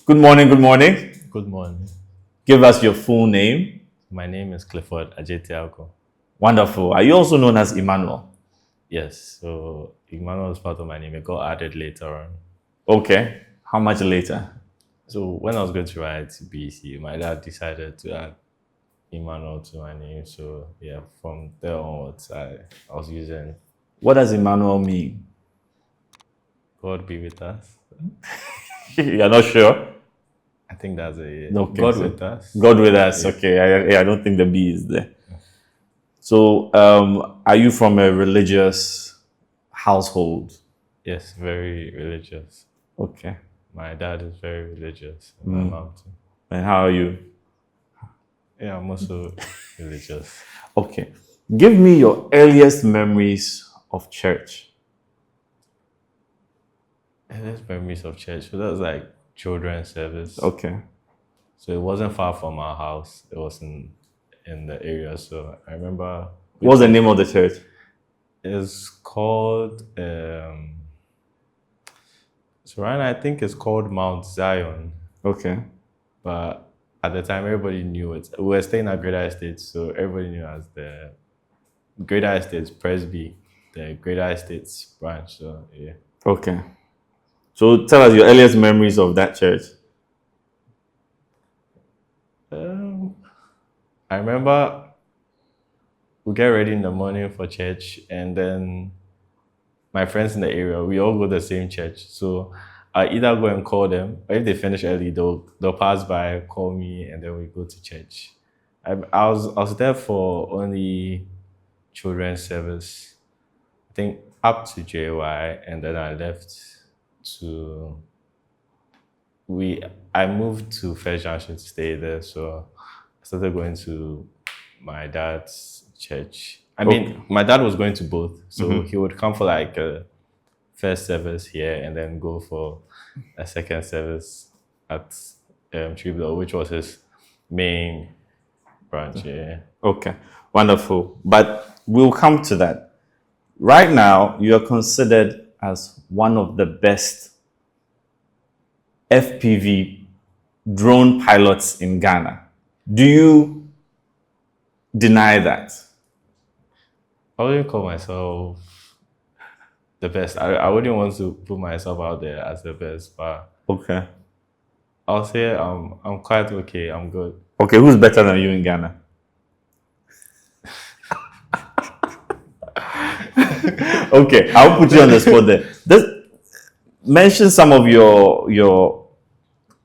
Good morning, good morning. Good morning. Give us your full name. My name is Clifford Adjetey Agoe. Wonderful. Are you also known as Emmanuel? Yes, so Emmanuel is part of my name. It got added later on. Okay. How much later? So when I was going to write BC, my dad decided to add Emmanuel to my name. So yeah, from there onwards, I was using What does Emmanuel mean? God be with us. You're not sure? I think that's it. Okay, God so with us. God with us. Yeah. Okay. I don't think the B is there. So, are you from a religious household? Yes, very religious. Okay. My dad is very religious. And my mom too. And how are you? Yeah, I'm also religious. Okay. Give me your earliest memories of church. And there's memories of church. So that was like children's service. Okay. So it wasn't far from our house. It was in the area. So I remember What's the name of the church? it's called so right now I think it's called Mount Zion. Okay. But at the time everybody knew it. We were staying at Greater Estates, so everybody knew as the Greater Estates Presby, the Greater Estates branch. So yeah. Okay. So tell us your earliest memories of that church. I remember we get ready in the morning for church, and then my friends in the area, we all go to the same church. So I either go and call them, or if they finish early, they'll pass by, call me, and then we go to church. I was there for only children's service, I think up to JY, and then I left to I moved to First Junction to stay there, so I started going to my dad's church. I mean, my dad was going to both, so he would come for like a first service here and then go for a second service at Tribula, which was his main branch. Yeah. Okay, wonderful. But we'll come to that. Right now, you are considered as one of the best FPV drone pilots in Ghana. Do you deny that? I wouldn't call myself the best. I wouldn't want to put myself out there as the best, but Okay. I'll say I'm quite okay. I'm good. Okay, who's better than you in Ghana? Okay, I'll put you on the spot there. Mention some of your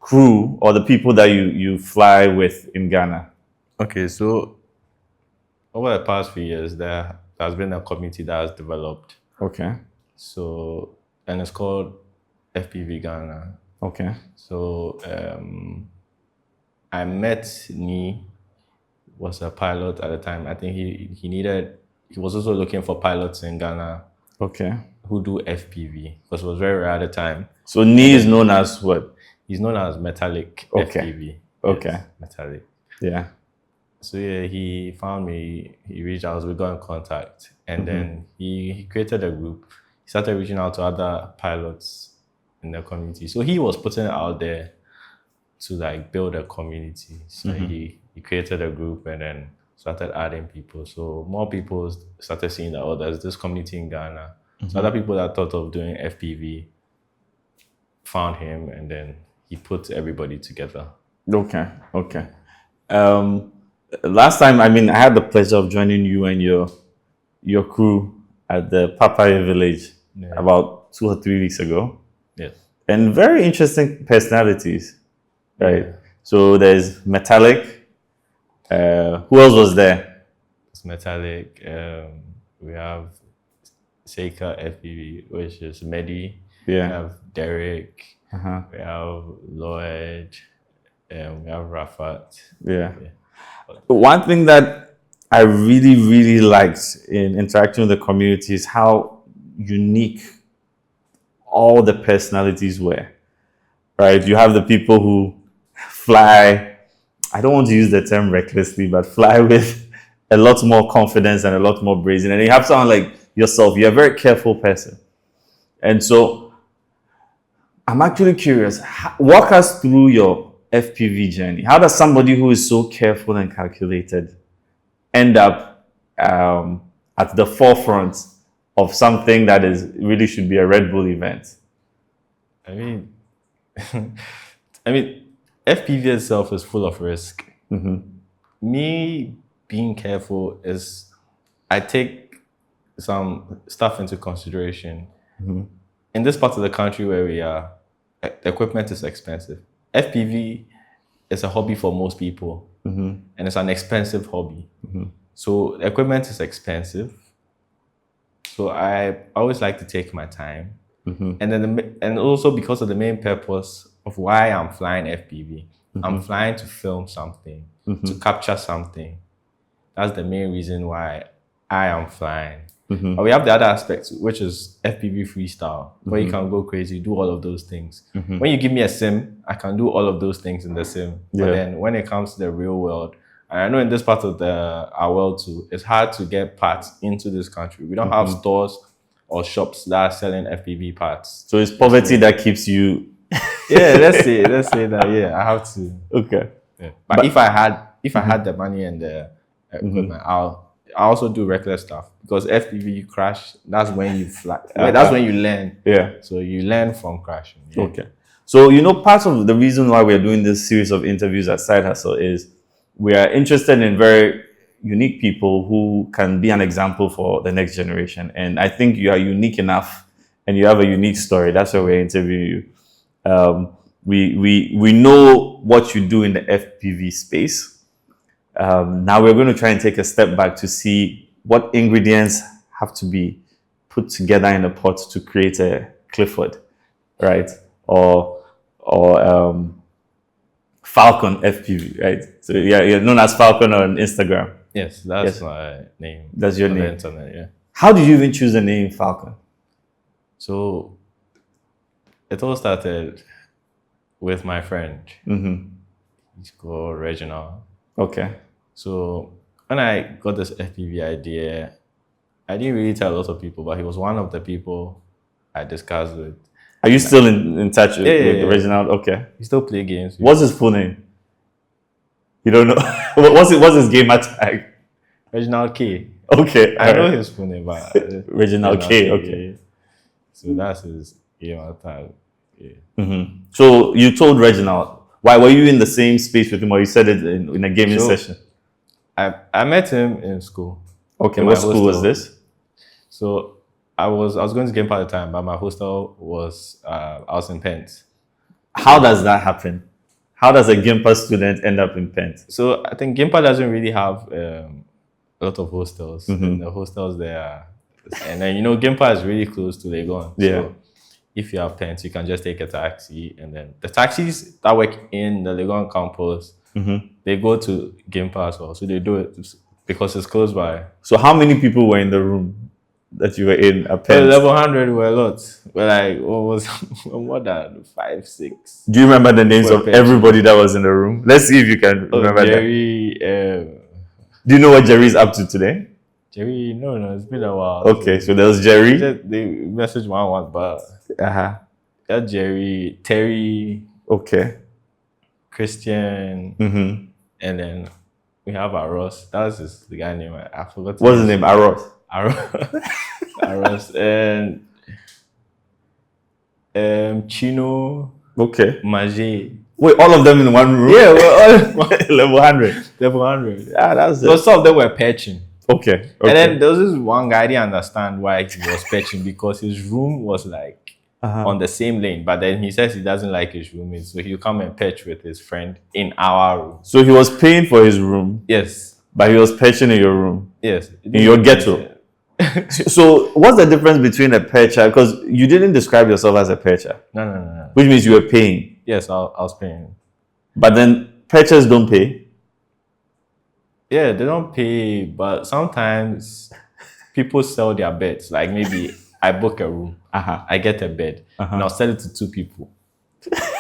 crew or the people that you fly with in Ghana. Okay, so over the past few years, there has been a community that has developed. Okay. So, and it's called FPV Ghana. Okay. So, I met Ni, was a pilot at the time. I think he was also looking for pilots in Ghana Okay. who do FPV, because it was very rare at the time. So Ni is known as what? He's known as metallic Okay. FPV. Okay. Yes, metallic. Yeah. So yeah, he found me, he reached out, we got in contact, and then he created a group. He started reaching out to other pilots in the community. So he was putting it out there to like build a community. So he created a group and then started adding people. So more people started seeing that, oh, there's this community in Ghana. So other people that thought of doing FPV found him, and then he put everybody together. Okay. Okay. Last time, I had the pleasure of joining you and your crew at the Papaya village about 2 or 3 weeks ago. Yes. And very interesting personalities, right? Yeah. So there's Metallic. Who else was there? It's metallic. We have Seika FPV, which is Medi. Yeah. We have Derek. Uh-huh. We have Lloyd. We have Rafat. Yeah. One thing that I really, really liked in interacting with the community is how unique all the personalities were, right? You have the people who fly, I don't want to use the term recklessly, but fly with a lot more confidence and a lot more brazen. And you have someone like yourself, you're a very careful person. And so I'm actually curious. Walk us through your FPV journey. How does somebody who is so careful and calculated end up at the forefront of something that is really should be a Red Bull event? I mean, I mean, FPV itself is full of risk. Me being careful is I take some stuff into consideration. In this part of the country where we are, the equipment is expensive. FPV is a hobby for most people, and it's an expensive hobby. So the equipment is expensive. So I always like to take my time, and then and also because of the main purpose of why I'm flying FPV, I'm flying to film something, to capture something. That's the main reason why I am flying. But we have the other aspects, which is FPV freestyle, where you can go crazy, do all of those things. When you give me a sim, I can do all of those things in the sim. But then when it comes to the real world, and I know in this part of our world too, it's hard to get parts into this country. We don't have stores or shops that are selling FPV parts. So it's poverty that keeps you. Yeah, let's say that. Yeah, I have to. Okay. Yeah. But if I had the money and the equipment, I also do reckless stuff, because FPV you crash, that's when you fly. That's when you learn. Yeah. So you learn from crashing. Yeah. Okay. So, part of the reason why we're doing this series of interviews at SydeHassle is we are interested in very unique people who can be an example for the next generation. And I think you are unique enough and you have a unique story. That's why we're interviewing you. We know what you do in the FPV space. Now we're going to try and take a step back to see what ingredients have to be put together in a pot to create a Clifford, right? Or Falcon FPV, right? So you're known as Falcon on Instagram. Yes, that's my name. That's your on name. the internet, yeah. How did you even choose the name Falcon? So it all started with my friend. He's called Reginald. Okay. So when I got this FPV idea, I didn't really tell a lot of people, but he was one of the people I discussed with. Are you still in touch with Reginald? Okay. We still play games. What's his full name? You don't know? What's his gamer tag? Reginald K. Okay. I know his full name, but Reginald K. Okay. So that's his gamer tag. Yeah. So you told Reginald. Why were you in the same space with him, or you said it in a gaming session? I met him in school. Okay, what school was this? So I was going to game part of the time, but my hostel was I was in Pent. How does that happen? How does a Gimpa student end up in Pent? So I think Gimpa doesn't really have a lot of hostels. And the hostels there, and then Gimpa is really close to Legon. Yeah. So if you have Pent, you can just take a taxi, and then the taxis that work in the Legon campus, they go to Gimpa as well. So they do it because it's close by. So how many people were in the room that you were in at Pent? Level 100 were a lot. We're like almost more than 5, 6. Do you remember the names of everybody that was in the room? Let's see if you can remember Jerry, do you know what Jerry's up to today? Jerry, no, it's been a while. Okay, so there was Jerry. They messaged one, but that Jerry, Terry, okay, Christian, and then we have Aros. That was the guy name. I forgot. What's his name? Aros. Aros and Chino. Okay. Maje. Wait, all of them in one room? Yeah, level 100. Level 100. Yeah, that's it. So some of them were patching. Okay. And then there was this one guy, I didn't understand why he was patching, because his room was like on the same lane. But then he says he doesn't like his roommates, so he'll come and patch with his friend in our room. So he was paying for his room? Yes. But he was patching in your room? Yes. In your ghetto? So what's the difference between a patcher? Because you didn't describe yourself as a patcher. No. Which means you were paying. Yes, I was paying. But then patchers don't pay? Yeah, they don't pay, but sometimes people sell their beds. Like maybe I book a room, I get a bed, and I'll sell it to 2 people.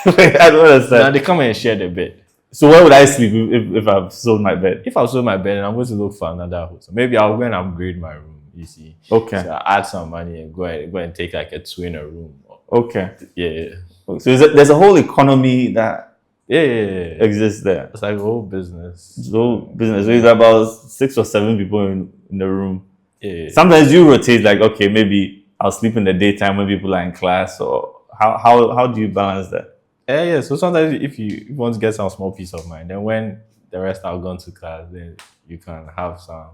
I don't understand. Now they come and share the bed. So where would I sleep if I've sold my bed? If I've sold my bed, and I'm going to look for another host, maybe I'll go and upgrade my room. You see? Okay. So I add some money and go and take like a twin room. Okay. Yeah. So there's a whole economy that Yeah. exists there. It's like a whole business. So business. So it's about 6 or 7 people in the room. Yeah. Sometimes you rotate, like, okay, maybe I'll sleep in the daytime when people are in class, or how do you balance that? Yeah. So sometimes if you want to get some small peace of mind, then when the rest are gone to class, then you can have some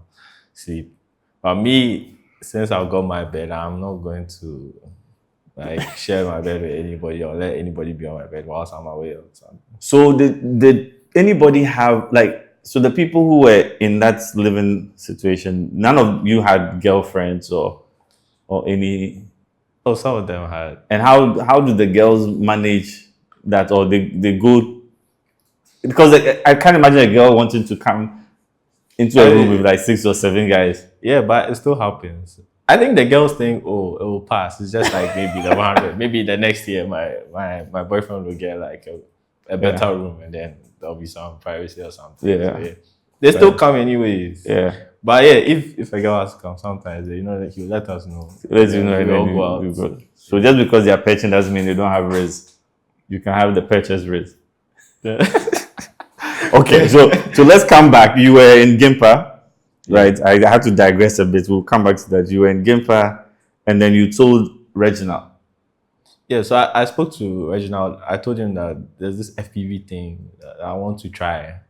sleep. But me, since I've got my bed, I'm not going to like share my bed with anybody or let anybody be on my bed whilst I'm away or something. So did anybody have, like, so the people who were in that living situation, none of you had girlfriends or any? Oh, some of them had. And how do the girls manage that, or they go? Because I can't imagine a girl wanting to come into a room with like 6 or 7 guys. Yeah, but it still happens. I think the girls think, oh, it will pass. It's just like maybe the 100. Maybe the next year, my boyfriend will get like a better room, and then there'll be some privacy or something. Yeah. So, yeah. They still come anyways. Yeah. But yeah, if a girl has to come, sometimes he'll let us know. Let you know, we and all then go out. you go. So just because they are patching doesn't mean they don't have risk. You can have the purchase risk. Yeah. Okay, so let's come back. You were in Gimpa, right? I had to digress a bit. We'll come back to that. You were in Gimpa, and then you told Reginald. Yeah, so I spoke to Reginald. I told him that there's this FPV thing that I want to try.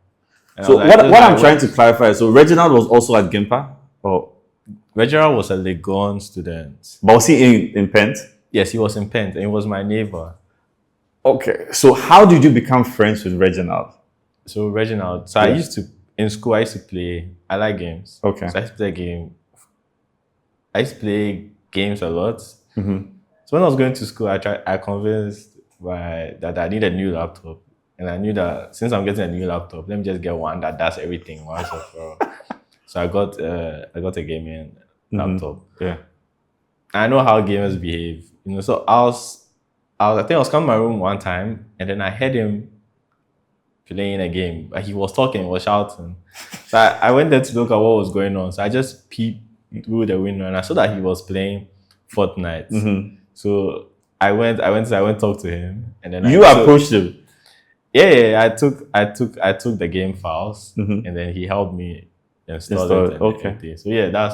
And So I was like, what I'm trying to clarify, so Reginald was also at Gimpa? Or Reginald was a Legon student. but was he in Pent? Yes, he was in Pent, and he was my neighbor. Okay, so how did you become friends with Reginald? So Reginald, so Yeah. in school I used to play, I like games. Okay. So I used to play games a lot. Mm-hmm. So when I was going to school, I convinced that I need a new laptop. And I knew that since I'm getting a new laptop, let me just get one that does everything once and for all. So I got a gaming laptop. Yeah. I know how gamers behave, So I think I was coming to my room one time, and then I heard him playing a game. He was talking, he was shouting. So I went there to look at what was going on. So I just peeped through the window, and I saw that he was playing Fortnite. Mm-hmm. So I went to talk to him, and then You approached him. Yeah. I took the game files, Mm-hmm. and then he helped me install it. And Okay. everything. So yeah, that's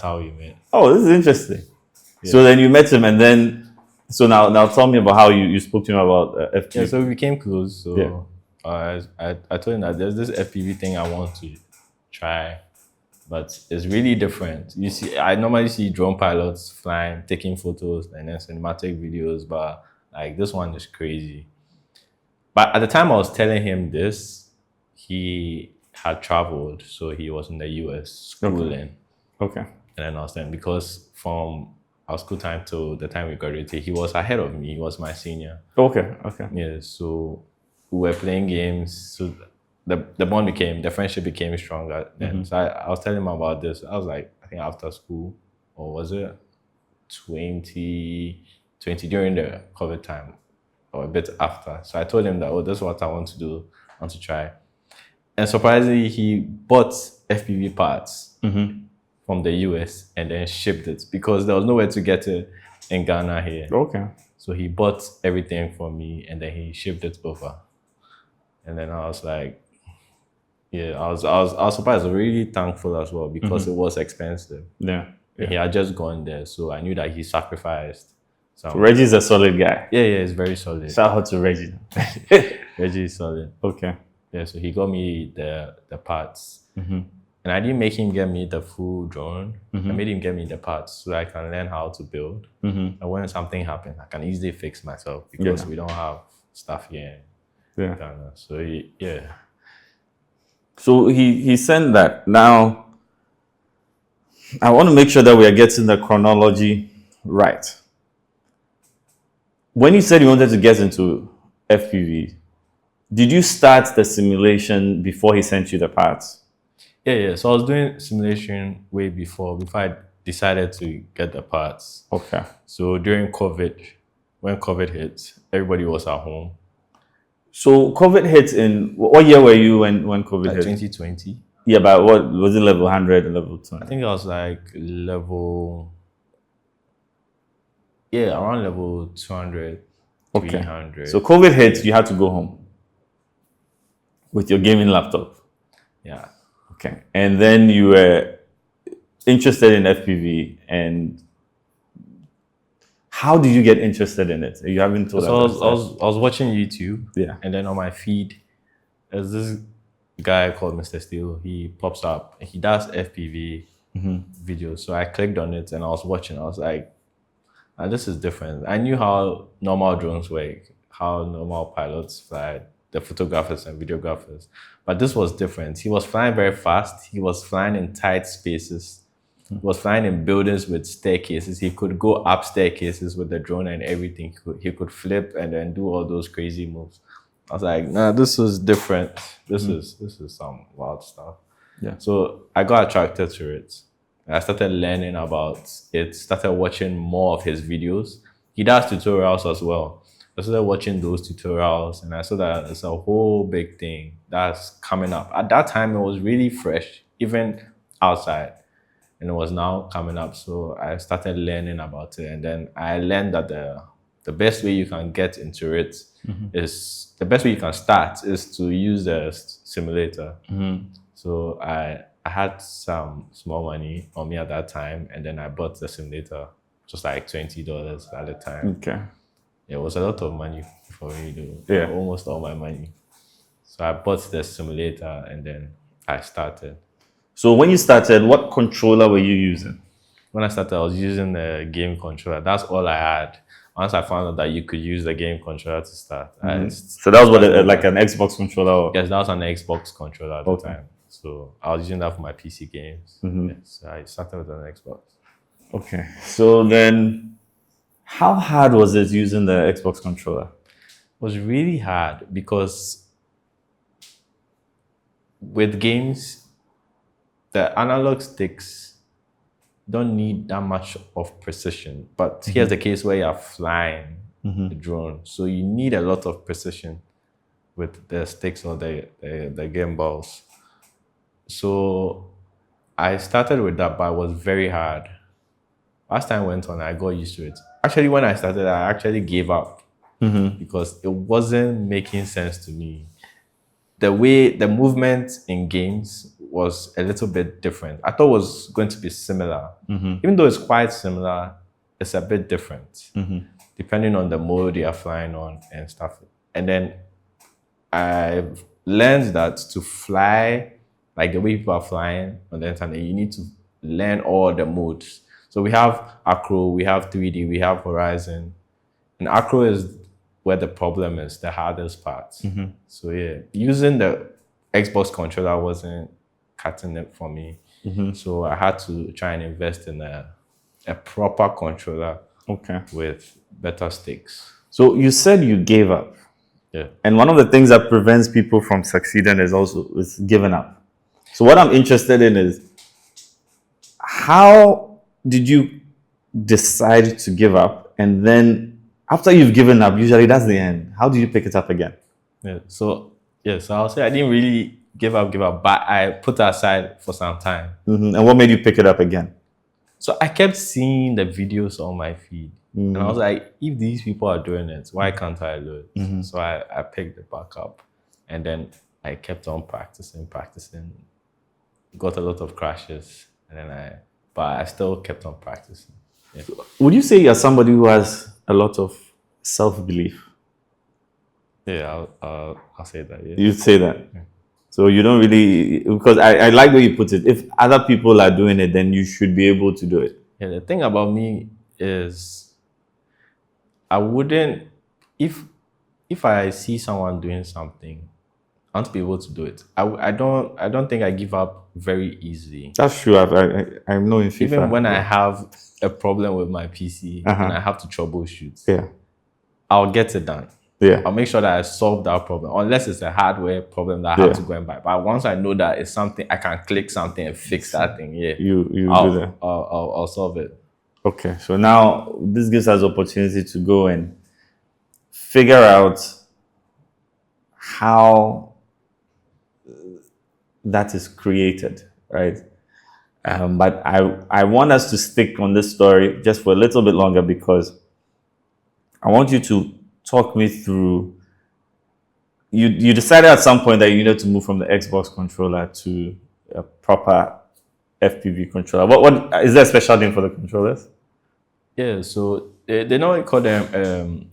how we met. Oh, this is interesting. Yeah. So then you met him, and then now tell me about how you spoke to him about FPV. Yeah, so we became close. So I told him that there's this FPV thing I want to try, but it's really different. You see, I normally see drone pilots flying, taking photos, and then cinematic videos, but like this one is crazy. But at the time I was telling him this, he had traveled, so he was in the US schooling. Okay. And then I was saying, because from our school time to the time we graduated, he was ahead of me. He was my senior. Okay. Yeah, so we were playing games. So the friendship became stronger. Then. So I was telling him about this. I was like, I think after school, or was it 2020 during the COVID time, or a bit after. So I told him that, this is what I want to do. I want to try. And surprisingly, he bought FPV parts from the US and then shipped it because there was nowhere to get it in Ghana here. Okay. So he bought everything for me and then he shipped it over. And then I was like, yeah, I was surprised. I was really thankful as well because it was expensive. Yeah. He had just gone there, so I knew that he sacrificed. So Reggie's a solid guy. Yeah, he's very solid. Shout out to Reggie. Reggie is solid. Okay. Yeah, so he got me the parts. And I didn't make him get me the full drone. I made him get me the parts so that I can learn how to build. And when something happens, I can easily fix myself because we don't have stuff here in Ghana. So yeah. So he sent that. Now, I want to make sure that we are getting the chronology right. When you said you wanted to get into FPV, did you start the simulation before he sent you the parts? Yeah. So I was doing simulation way before I decided to get the parts. Okay. So during COVID, when COVID hit, everybody was at home. So COVID hit in, what year were you when COVID hit? 2020. Yeah, but what was it, level 100 and level 20? I think I was like around level 200. Okay. 300. So COVID hit, you had to go home with your gaming laptop. Yeah. Okay. And then you were interested in FPV, and how did you get interested in it? You haven't told So us. I was watching YouTube. Yeah. And then on my feed, there's this guy called Mr. Steele. He pops up. He does FPV videos. So I clicked on it and I was watching. I was like, "Ah, this is different." I knew how normal drones work, how normal pilots fly, the photographers and videographers. But this was different. He was flying very fast. He was flying in tight spaces. He was flying in buildings with staircases. He could go up staircases with the drone and everything. He could flip and then do all those crazy moves. I was like, nah, this is different. This is some wild stuff. Yeah. So I got attracted to it. I started learning about it, started watching more of his videos. He does tutorials as well. I started watching those tutorials and I saw that it's a whole big thing that's coming up. At that time, it was really fresh, even outside, and it was now coming up. So I started learning about it. And then I learned that the best way you can get into it is, the best way you can start is to use the simulator. So I had some small money on me at that time, and then I bought the simulator, just like $20 at the time. Okay. It was a lot of money for me, though. Yeah. Almost all my money. So I bought the simulator and then I started. So when you started, what controller were you using? When I started, I was using the game controller. That's all I had. Once I found out that you could use the game controller to start. So that was what, like an Xbox controller? Or? Yes, that was an Xbox controller at the time. So I was using that for my PC games. Yes, so I started with an Xbox. Okay. So then, how hard was it using the Xbox controller? It was really hard because with games, the analog sticks don't need that much of precision. But here's the case where you're flying the drone. So you need a lot of precision with the sticks or the game balls. So I started with that, but it was very hard. As time went on, I got used to it. Actually, when I started, I actually gave up because it wasn't making sense to me. The way the movement in games was a little bit different. I thought it was going to be similar. Even though it's quite similar, it's a bit different depending on the mode you're flying on and stuff. And then I've learned that to fly like the way people are flying on the internet, you need to learn all the modes. So we have acro, we have 3D, we have horizon. And acro is where the problem is, the hardest part. So yeah, using the Xbox controller wasn't cutting it for me. So I had to try and invest in a proper controller with better sticks. So you said you gave up. Yeah. And one of the things that prevents people from succeeding is giving up. So what I'm interested in is, how did you decide to give up? And then after you've given up, usually that's the end. How do you pick it up again? Yeah. So I'll say I didn't really give up, but I put it aside for some time. And what made you pick it up again? So I kept seeing the videos on my feed. And I was like, if these people are doing it, why can't I do it? So I picked it back up. And then I kept on practicing. Got a lot of crashes. And then but I still kept on practicing. Yeah. Would you say you're somebody who has a lot of self-belief? Yeah, I'll say that. Yeah. You'd say that. Yeah. So you don't really, because I like the way you put it. If other people are doing it, then you should be able to do it. Yeah, the thing about me is I wouldn't, if I see someone doing something, I want to be able to do it. I don't think I give up very easily. That's true. I'm knowing FIFA. Even when I have a problem with my PC and I have to troubleshoot, I'll get it done. Yeah. I'll make sure that I solve that problem, unless it's a hardware problem that I have to go and buy. But once I know that it's something, I can click something and fix that thing. Yeah, you do that. I'll solve it. Okay, so now this gives us opportunity to go and figure out how that is created, right? But I want us to stick on this story just for a little bit longer, because I want you to talk me through. You decided at some point that you needed to move from the Xbox controller to a proper FPV controller. What is there a special name for the controllers? Yeah, so they normally call them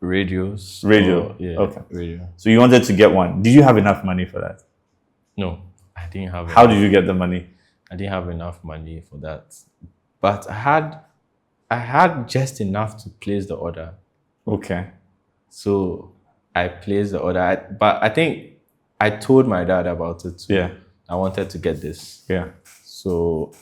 radios. Radio. Yeah, Okay. radio. So you wanted to get one. Did you have enough money for that? No, I didn't have. How did you get the money? I didn't have enough money for that, but I had just enough to place the order. Okay. So I placed the order, but I think I told my dad about it too. Yeah. I wanted to get this. Yeah. So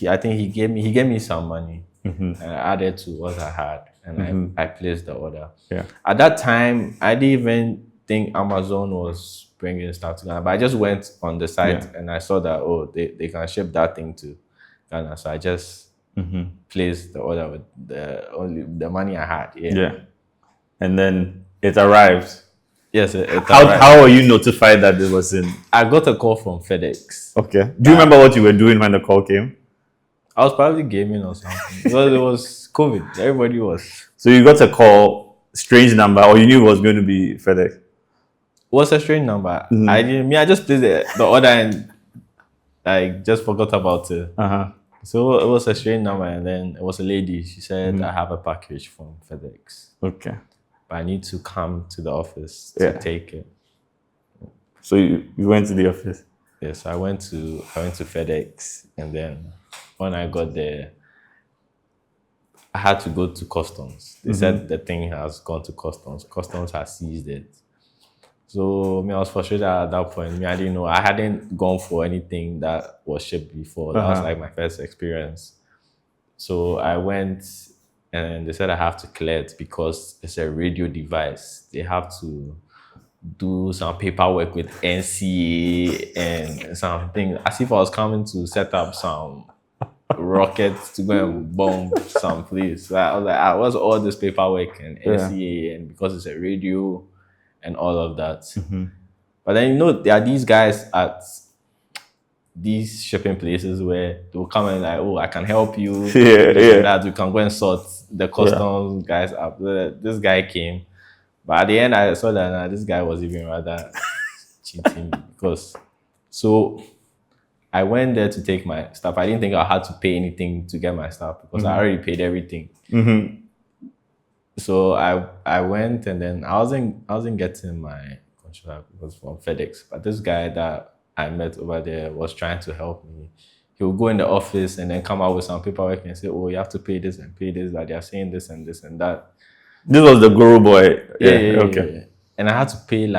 I think he gave me some money, and I added to what I had, and I placed the order. Yeah. At that time, I didn't even think Amazon was bringing stuff to Ghana, but I just went on the site and I saw that they can ship that thing to Ghana, so I just placed the order with the money I had. Yeah. And then it arrived. Yes, it arrived. How were you notified that it was in? I got a call from FedEx. Okay. Do you remember what you were doing when the call came? I was probably gaming or something because it was COVID. Everybody was. So you got a call, strange number, or you knew it was going to be FedEx? What's a strange number? I just placed the order and I just forgot about it. So it was a strange number, and then it was a lady. She said, I have a package from FedEx. Okay. But I need to come to the office to take it. So you went to the office? Yes, I went to FedEx, and then when I got there, I had to go to customs. They said the thing has gone to customs. Customs has seized it. So I was frustrated at that point. I didn't know. I hadn't gone for anything that was shipped before. That was like my first experience. So I went, and they said I have to clear it because it's a radio device. They have to do some paperwork with NCA and something, as if I was coming to set up some rockets to go and bomb some place. So I was like, what's all this paperwork and NCA, and because it's a radio and all of that. But then, there are these guys at these shipping places where they will come and like, I can help you. That you can go and sort the customs guys up. This guy came, but at the end I saw that this guy was even rather cheating because I went there to take my stuff. I didn't think I had to pay anything to get my stuff because I already paid everything. So I went, and then I wasn't getting my controller because from FedEx. But this guy that I met over there was trying to help me. He would go in the office and then come out with some paperwork and say, you have to pay this and pay this, that they are saying this and this and that. This was the guru boy. Okay. And I had to pay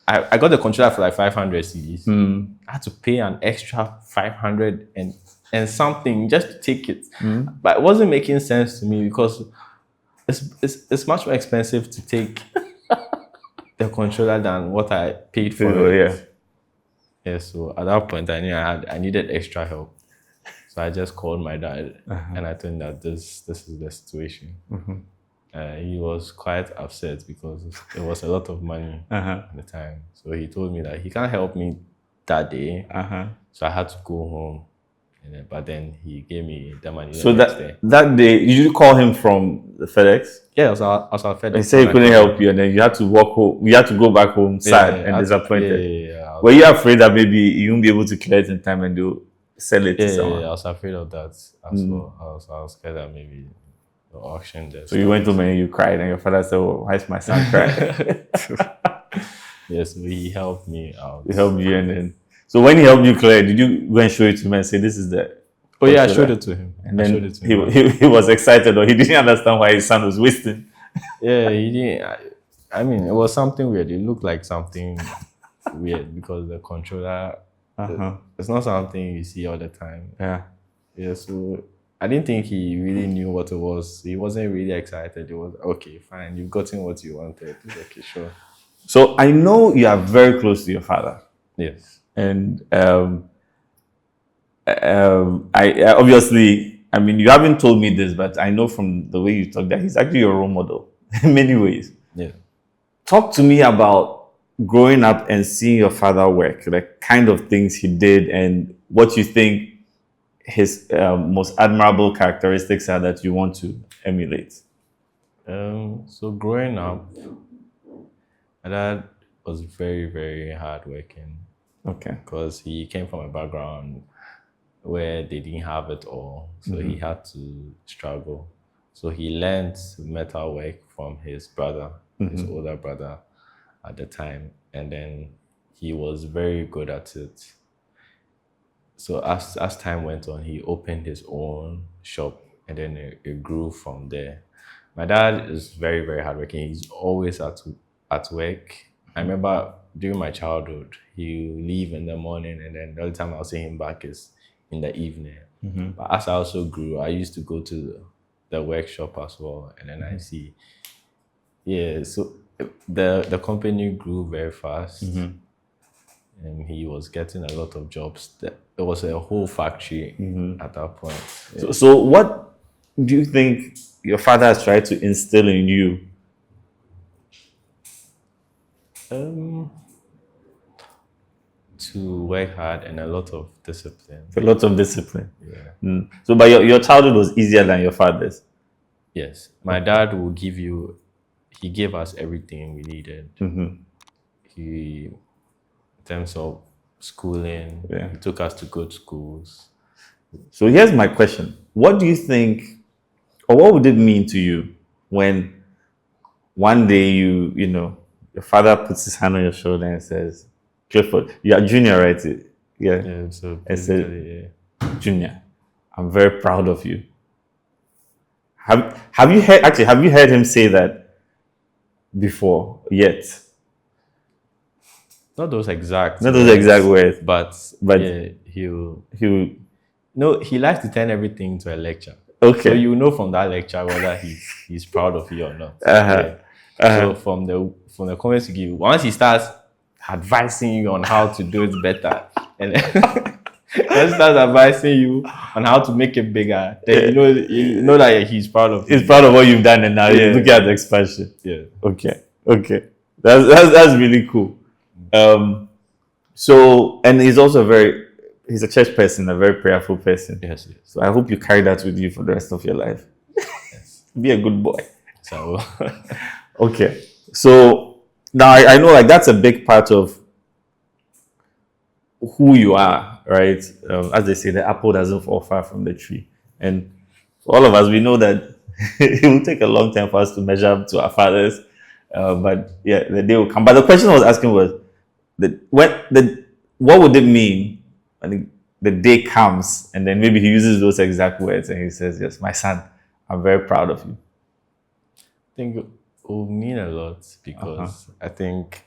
I got the controller for 500 CDs. I had to pay an extra 500 and something just to take it. But it wasn't making sense to me because it's much more expensive to take the controller than what I paid for it. Yeah, so at that point I knew I needed extra help. So I just called my dad and I told him that this is the situation. He was quite upset because it was a lot of money at the time. So he told me that he can't help me that day. So I had to go home. But then he gave me the money. So that day, you call him from the FedEx? Yeah, I was at FedEx. He said he couldn't help you, and then you had to walk home. You had to go back home sad and disappointed. Yeah. Were you afraid that maybe you won't be able to clear it in time and they'll sell it to someone? Yeah, I was afraid of that as well. I was scared that maybe the auction there. So you went home and you cried, and your father said, why is my son crying? Yes, he helped me out. He helped you, and then... So when he helped you clear, did you go and show it to him and say, this is the... Oh yeah, I showed it to him. And then he was excited, or he didn't understand why his son was wasting. Yeah, he didn't. I mean, it was something weird. It looked like something weird because the controller, it's not something you see all the time. Yeah, so I didn't think he really knew what it was. He wasn't really excited. It was, okay, fine, you've gotten what you wanted. Okay, sure. So I know you are very close to your father. Yes. And I obviously, I mean, you haven't told me this, but I know from the way you talk that he's actually your role model in many ways. Yeah. Talk to me about growing up and seeing your father work, the kind of things he did, and what you think his most admirable characteristics are that you want to emulate. So growing up, my dad was very, very hardworking Okay. because he came from a background where they didn't have it all. So he had to struggle. So he learned metal work from his brother, his older brother at the time. And then he was very good at it. So as time went on, he opened his own shop and then it grew from there. My dad is very, very hardworking. He's always at work. I remember during my childhood, he would leave in the morning and then the only time I'll see him back is in the evening. But as I also grew, I used to go to the workshop as well. And then I see, so the company grew very fast. And he was getting a lot of jobs. There was a whole factory at that point. So what do you think your father has tried to instill in you? To work hard and a lot of discipline. A lot of discipline. Yeah. So, but your childhood was easier than your father's. Yes. My dad will he gave us everything we needed. He, in terms of schooling, he took us to good schools. So here's my question. What do you think, or what would it mean to you when one day your father puts his hand on your shoulder and says, Clifford, you are junior, right? Yeah, so basically, Junior, I'm very proud of you. Have you heard him say that before yet? Not those exact words, but yeah, he likes to turn everything to a lecture. Okay. So you know from that lecture whether he's proud of you or not. So from the comments you give, once he starts advising you on how to do it better, and then starts advising you on how to make it bigger, then you know that he's proud of you. He's proud of what you've done, and now you look at the expansion. Yeah. Okay. That's really cool. So, and he's also he's a church person, a very prayerful person. Yes. So I hope you carry that with you for the rest of your life. Yes. Be a good boy. So okay. So now I know like that's a big part of who you are, right? As they say, the apple doesn't fall far from the tree. And for all of us, we know that it will take a long time for us to measure up to our fathers. But yeah, the day will come. But the question I was asking was, what would it mean when the day comes and then maybe he uses those exact words and he says, yes, my son, I'm very proud of you. I think it will mean a lot because I think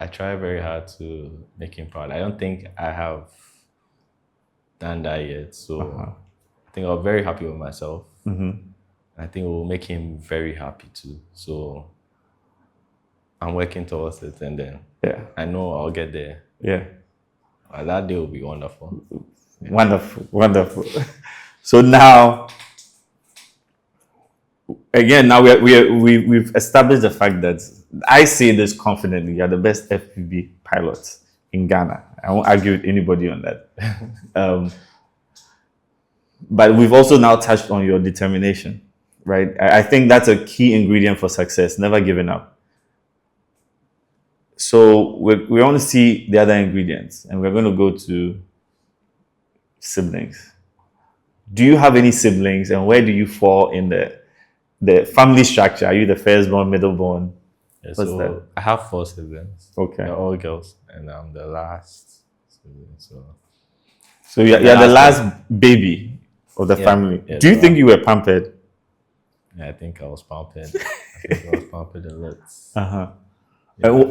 I try very hard to make him proud. I don't think I have done that yet. So I think I'm very happy with myself. I think it will make him very happy too. So I'm working towards it and then I know I'll get there. Yeah. That day will be wonderful. Yeah. Wonderful. So now, again, now we've established the fact that I say this confidently, you're the best FPV pilot in Ghana. I won't argue with anybody on that. But we've also now touched on your determination, right? I think that's a key ingredient for success, never giving up. So we want to see the other ingredients, and we're going to go to siblings. Do you have any siblings, and where do you fall in the family structure? Are you the firstborn, middleborn? Yeah, so I have 4 siblings. Okay. They're all girls, and I'm the last sibling. So you're the last baby of the family. Yeah, do you think you were pampered? Yeah, I think I was pampered. I was pampered a lot.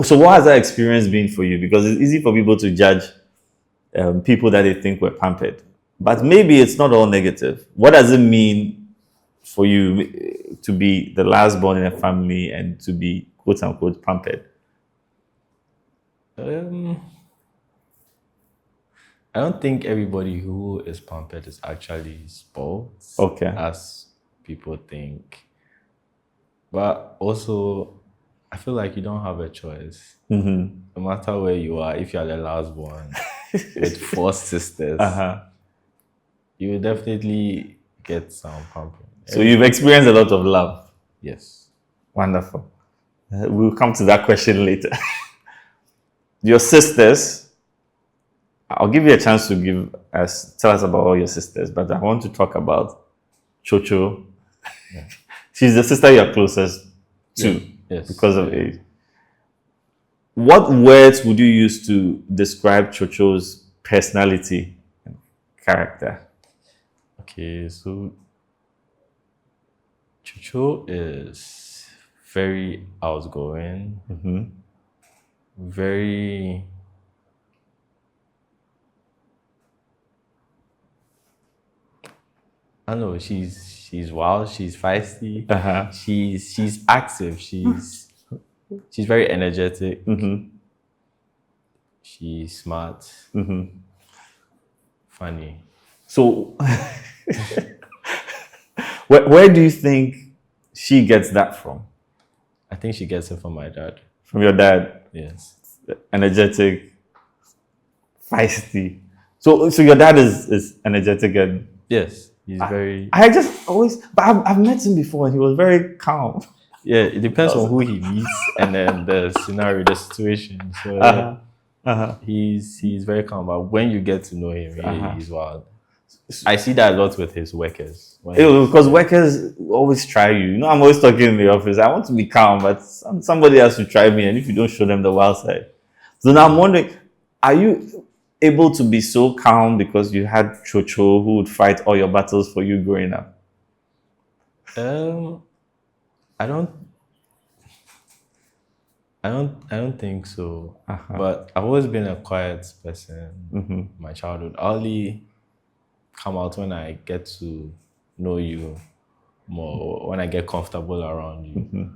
So what has that experience been for you? Because it's easy for people to judge people that they think were pampered. But maybe it's not all negative. What does it mean for you to be the last born in a family and to be quote unquote pampered? I don't think everybody who is pampered is actually spoiled. Okay. As people think. But also, I feel like you don't have a choice. No matter where you are, if you are the last born with 4 sisters, you will definitely get some pampering. So you've experienced a lot of love. Yes. Wonderful. We'll come to that question later. Your sisters, I'll give you a chance to tell us about all your sisters, but I want to talk about Chocho. Yeah. She's the sister you're closest to Yes. because of age. What words would you use to describe Chocho's personality and character? Okay, so Chocho is very outgoing, very I don't know, she's wild, she's feisty, she's active, she's very energetic, she's smart, funny. So, where do you think she gets that from? I think she gets it from my dad. From your dad? Yes. Energetic, feisty. So your dad is energetic and yes, he's very. I just always, but I've met him before and he was very calm. Yeah, it depends on who he meets and then the scenario, the situation. So he's very calm, but when you get to know him, he's wild. I see that a lot with his workers. Because workers always try you. You know, I'm always talking in the office. I want to be calm, but somebody has to try me. And if you don't show them the wild side. So now I'm wondering, are you able to be so calm because you had Chocho who would fight all your battles for you growing up? I don't think so. But I've always been a quiet person. My childhood. I only come out when I get to know you more, when I get comfortable around you.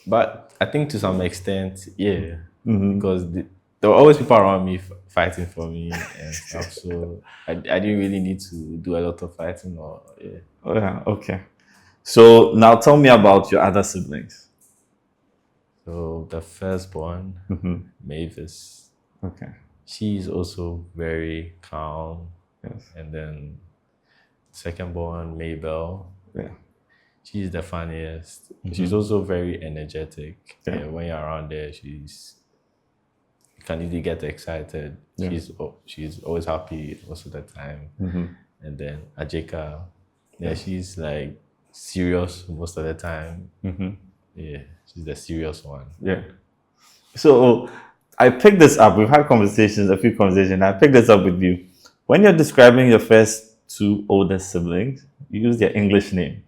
But I think to some extent, yeah, because there were always people around me fighting for me and stuff. So I didn't really need to do a lot of fighting or yeah. Oh, yeah, okay. So now tell me about your other siblings. So the firstborn, Mavis. Okay. She's also very calm. Yes. And then secondborn, Mabel. Yeah. She's the funniest. She's also very energetic. Yeah. When you're around there, you can easily get excited. Yeah. She's always happy most of the time. And then Ajeka, she's like serious most of the time. Yeah, she's the serious one. Yeah. So I picked this up. We've had a few conversations. I picked this up with you. When you're describing your first two older siblings, you use their English name.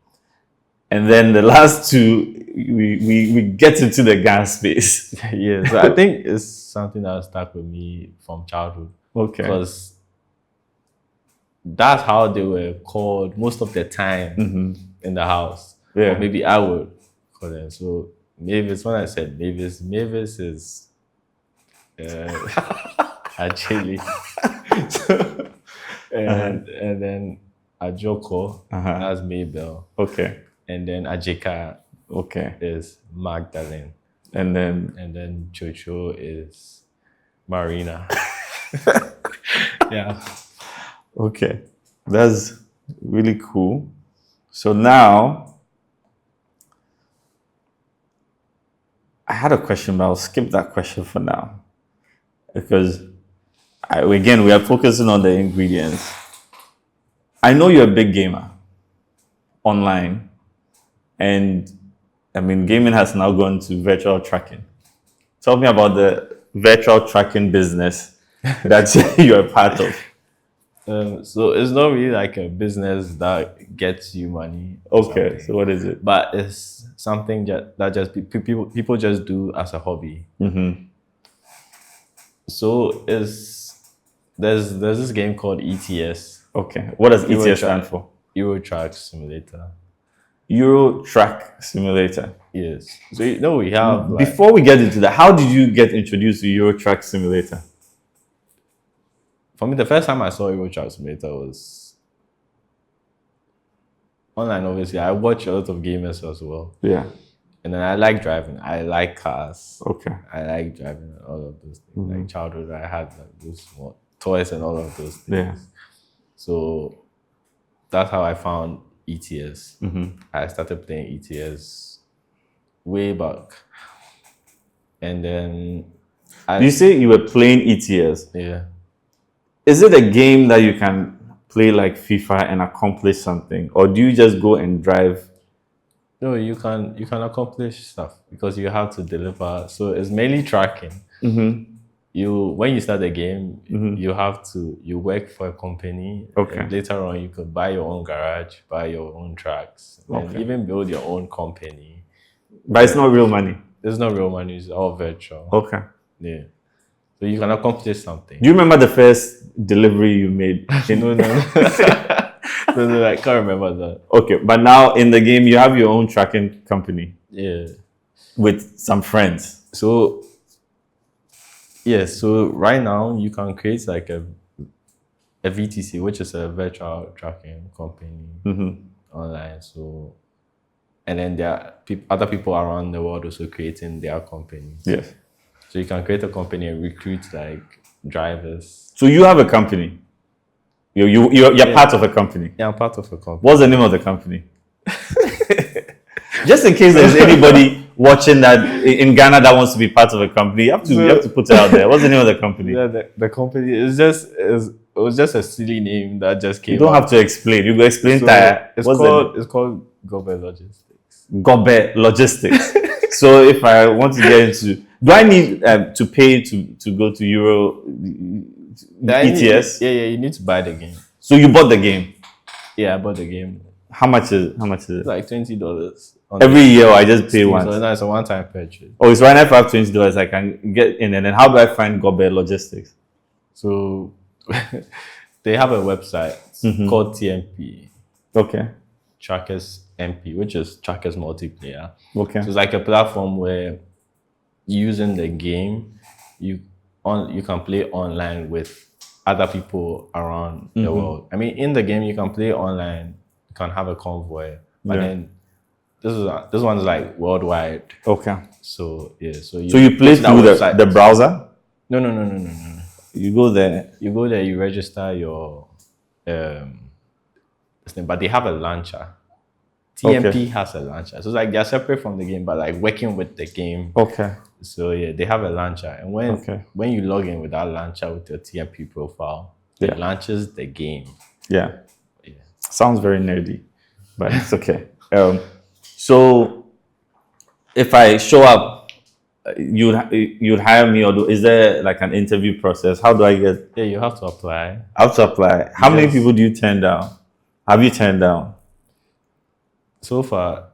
And then the last two, we get into the gas space. Yeah, so I think it's something that stuck with me from childhood. Okay. Because that's how they were called most of the time in the house. Yeah. Or maybe I would call them. So Mavis, when I said Mavis is actually. And then Ajoko, that's Mabel. Okay. And then Ajeka is Magdalene. And then Chocho is Marina. Yeah. Okay. That's really cool. So now I had a question, but I'll skip that question for now. Because again, we are focusing on the ingredients. I know you're a big gamer online. And I mean, gaming has now gone to virtual tracking. Tell me about the virtual tracking business that you're a part of. So it's not really like a business that gets you money. Okay, so what is it? But it's something that just people just do as a hobby. So there's this game called ETS. Okay, what does ETS stand for? Euro Truck Simulator. Euro Truck Simulator. Yes. So we have. Before we get into that, how did you get introduced to Euro Truck Simulator? For me, the first time I saw Euro Truck Simulator was online. Obviously, I watch a lot of gamers as well. Yeah. And then I like driving. I like cars. Okay. I like driving and all of those things. Like childhood, I had like those toys and all of those things. Yeah. So that's how I found ETS. I started playing ETS way back. And then You say you were playing ETS. yeah. Is it a game that you can play like FIFA and accomplish something, or do you just go and drive? No, you can accomplish stuff because you have to deliver. So it's mainly tracking. When you start the game, you work for a company. Okay. And later on, you could buy your own garage, buy your own tracks, and even build your own company. But it's not real money. There's no real money; it's all virtual. Okay. Yeah. So you can accomplish something. Do you remember the first delivery you made? No. No, I can't remember that. Okay, but now in the game, you have your own tracking company. Yeah. With some friends. So right now you can create like a VTC, which is a virtual tracking company online. So, and then there are other people around the world also creating their companies. Yes. So you can create a company and recruit like drivers. So you have a company. You're part of a company. Yeah, I'm part of a company. What's the name of the company? Just in case there's anybody watching that in Ghana that wants to be part of a company, you have to put it out there. What's the name of the company? Yeah, the company it was just a silly name that just came. You don't have to explain. You go explain that. It's called Gobe Logistics. Gobe Logistics. So if I want to get into, do I need to pay to go to Euro ETS? You need to buy the game. So you bought the game? Yeah, I bought the game. How much is it? It's like $20. Every year, or I just pay once? So no, it's a one-time purchase. Oh, it's right now. If I have $20, I can get in. And then how do I find Gobe Logistics? So they have a website called TMP. Okay. Trackers MP, which is Trackers Multiplayer. Okay. So it's like a platform where using the game, you can play online with other people around the world. I mean, in the game you can play online, you can have a convoy, but then this one's like worldwide. Okay. So yeah, so you play through the browser? No. You go there. You register your but they have a launcher. TMP has a launcher. So it's like they're separate from the game, but like working with the game. Okay. So yeah, they have a launcher. And when you log in with that launcher with your TMP profile, it launches the game. Yeah. Sounds very nerdy, but it's okay. So if I show up, you'd hire me, or is there like an interview process? How do I get? Yeah, you have to apply. I have to apply. How many people do you turn down? Have you turned down? So far,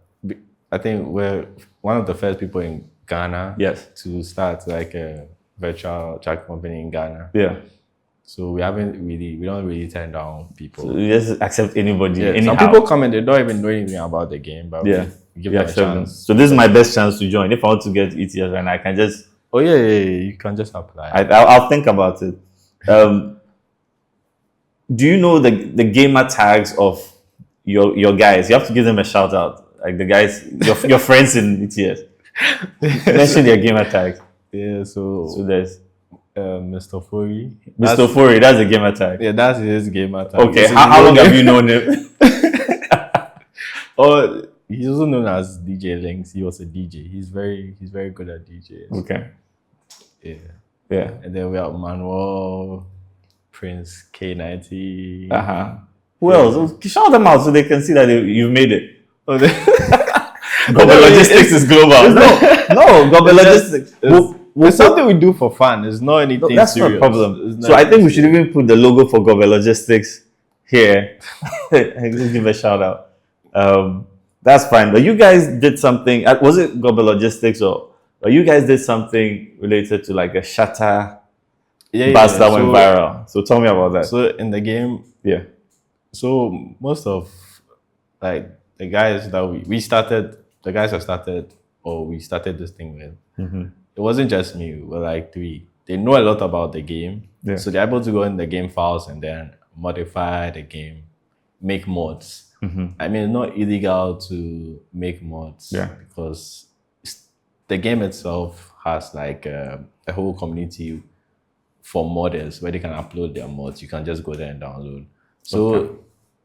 I think we're one of the first people in Ghana to start like a virtual track company in Ghana. Yeah. So we don't really turn down people. So you just accept anybody. Yeah. Some people come and they don't even know anything about the game, but we give them a chance. So this is my best chance to join. If I want to get ETS, and I can just you can just apply. I'll think about it. Do you know the gamer tags of your guys? You have to give them a shout out. Like the guys, your friends in ETS. Mention their gamer tags. Yeah, so there's Mr. Fori. Mr. Fori, that's a gamer tag. Yeah, that's his gamer tag. Okay, how long have you known him? He's also known as DJ Links. He was a DJ. He's very good at DJs. Okay. Yeah. And then we have Manuel, Prince K90. Who else? Shout them out so they can see that you've made it. Gobe Logistics is global. No, Gobe Logistics. It's something we do for fun. It's not anything that's serious. Not a problem. So I think we should even put the logo for Gobe Logistics here. Just give a shout out. That's fine. But you guys did something. Was it Gobe Logistics or you guys did something related to like a shutter bus that went viral? So tell me about that. So in the game, so most of like the guys that we started this thing with, it wasn't just me. We were like three. They know a lot about the game. So they're able to go in the game files and then modify the game, make mods. I mean, it's not illegal to make mods because the game itself has like a whole community for modders where they can upload their mods. You can just go there and download. So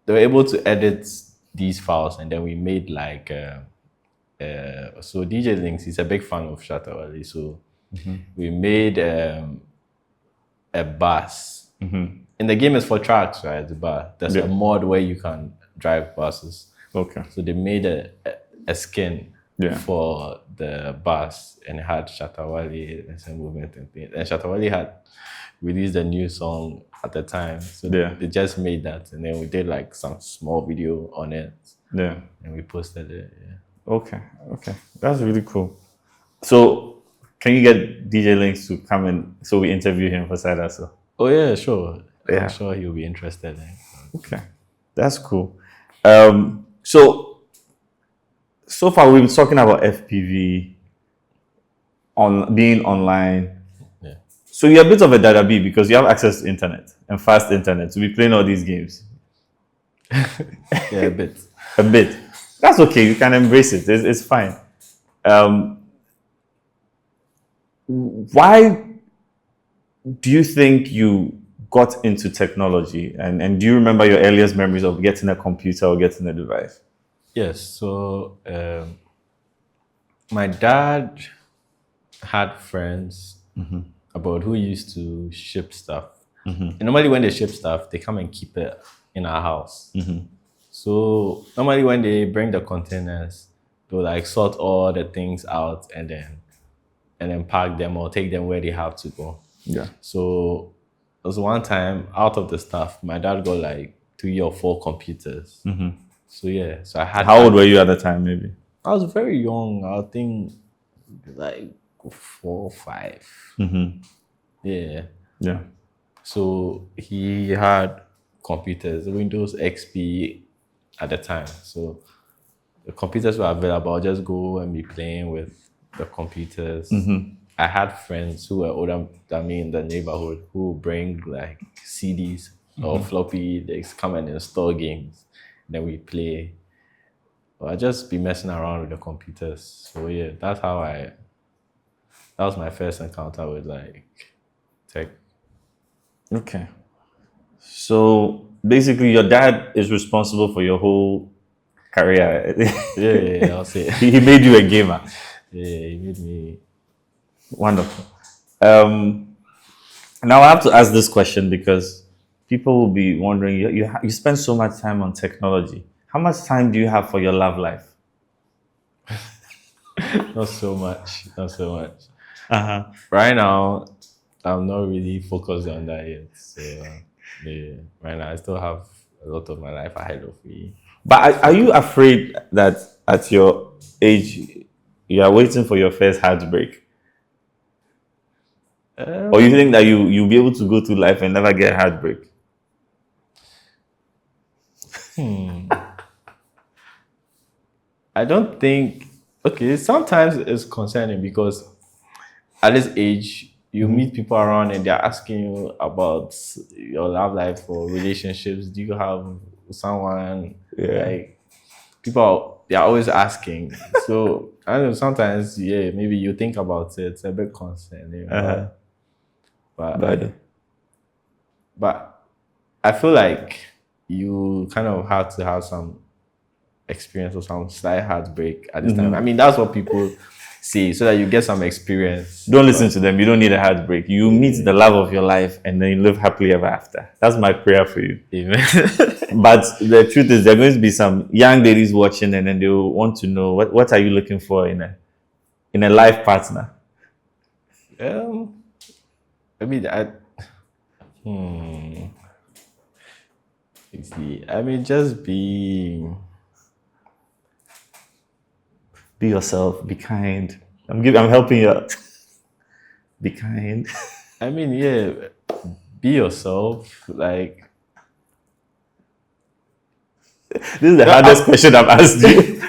they were able to edit these files, and then we made like so DJ Links is a big fan of SydeHassle, so we made a bus. And the game is for tracks, right? But there's a mod where you can drive buses. Okay. So they made a skin for the bus, and it had SydeHassle and some movement and things. And SydeHassle had released a new song at the time. So they just made that, and then we did like some small video on it. Yeah. And we posted it. Yeah. Okay. That's really cool. So can you get DJ Links to come in so we interview him for SydeHassle? Oh yeah, sure. Yeah. I'm sure he'll be interested. Okay. That's cool. So far we've been talking about FPV on being online. Yeah. So you're a bit of a data bee because you have access to internet and fast internet to be playing all these games. Yeah, a bit. A bit. That's okay. You can embrace it. It's fine. Why do you think you got into technology? And do you remember your earliest memories of getting a computer or getting a device? Yes. So my dad had friends about who used to ship stuff. And normally when they ship stuff, they come and keep it in our house. So normally when they bring the containers, they'll like sort all the things out and then pack them or take them where they have to go. Yeah. So there was one time out of the stuff, my dad got like 3 or 4 computers. So yeah, so I had. How old were you at the time, maybe? I was very young. I think like 4 or 5. Yeah. Yeah. So he had computers, Windows XP at the time. So the computers were available. I'll just go and be playing with the computers. I had friends who were older than me in the neighborhood who bring like CDs or floppy disks, come and install games. Then we play. Or I just be messing around with the computers. So yeah, that was my first encounter with like tech. Okay. So basically your dad is responsible for your whole career. Yeah, I'll say. He made you a gamer. Yeah, he made me. Wonderful. Now I have to ask this question because people will be wondering, you spend so much time on technology. How much time do you have for your love life? Not so much. Right now, I'm not really focused on that yet. So yeah, right now I still have a lot of my life ahead of me. But are you afraid that at your age you are waiting for your first heartbreak? Or you think that you'll be able to go through life and never get heartbreak? I don't think. Okay, sometimes it's concerning because at this age, you meet people around and they're asking you about your love life or relationships. Do you have someone? Like they're always asking. So I don't know. Sometimes, maybe you think about it. It's a bit concerning. But I feel like you kind of have to have some experience or some slight heartbreak at this time. I mean, that's what people say, so that you get some experience. Don't listen to them. You don't need a heartbreak. You meet the love of your life and then you live happily ever after. That's my prayer for you. Amen. But the truth is, there are going to be some young ladies watching and then they will want to know what are you looking for in a life partner? Just be yourself, be kind. I'm helping you out. Be kind. Be yourself. Like, this is the hardest question I've asked you.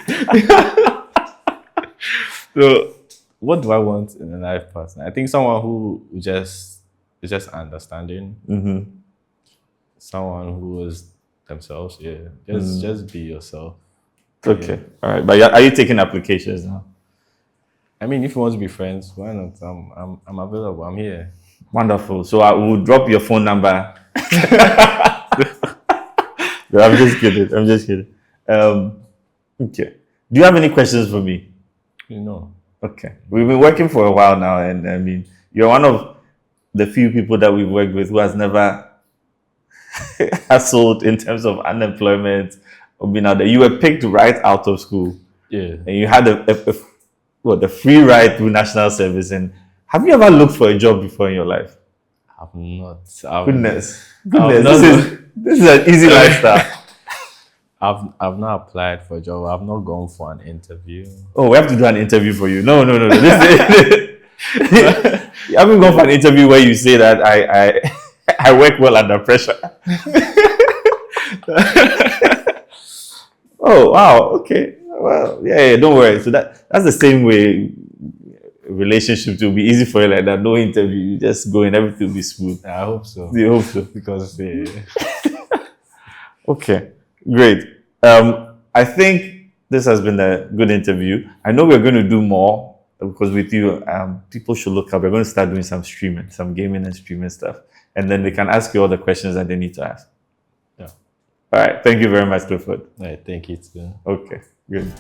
So, what do I want in a life partner? I think someone who is just understanding. Someone who is themselves. Just be yourself. Okay. All right. But are you taking applications now? If you want to be friends, why not? I'm available. I'm here. Wonderful. So I will drop your phone number. No, I'm just kidding. Okay. Do you have any questions for me? No. Okay. We've been working for a while now, and I mean, you're one of the few people that we've worked with who has never hustled in terms of unemployment or being out there. You were picked right out of school, Yeah. and you had a free ride through national service. And have you ever looked for a job before in your life? I've not. I've, Goodness, I've this is an easy lifestyle. I've not applied for a job. I've not gone for an interview. Oh, we have to do an interview for you. No. You haven't gone for an interview where you say that I work well under pressure. Oh wow, okay. Well, yeah, don't worry. So that's the same way relationships will be easy for you like that. No interview, you just go and everything will be smooth. I hope so. You hope so. Because Okay, great. I think this has been a good interview. I know we're going to do more because with you, people should look up. We're going to start doing some streaming, some gaming and streaming stuff. And then they can ask you all the questions that they need to ask. Yeah. All right. Thank you very much, Clifford. I think it's good. Okay, good.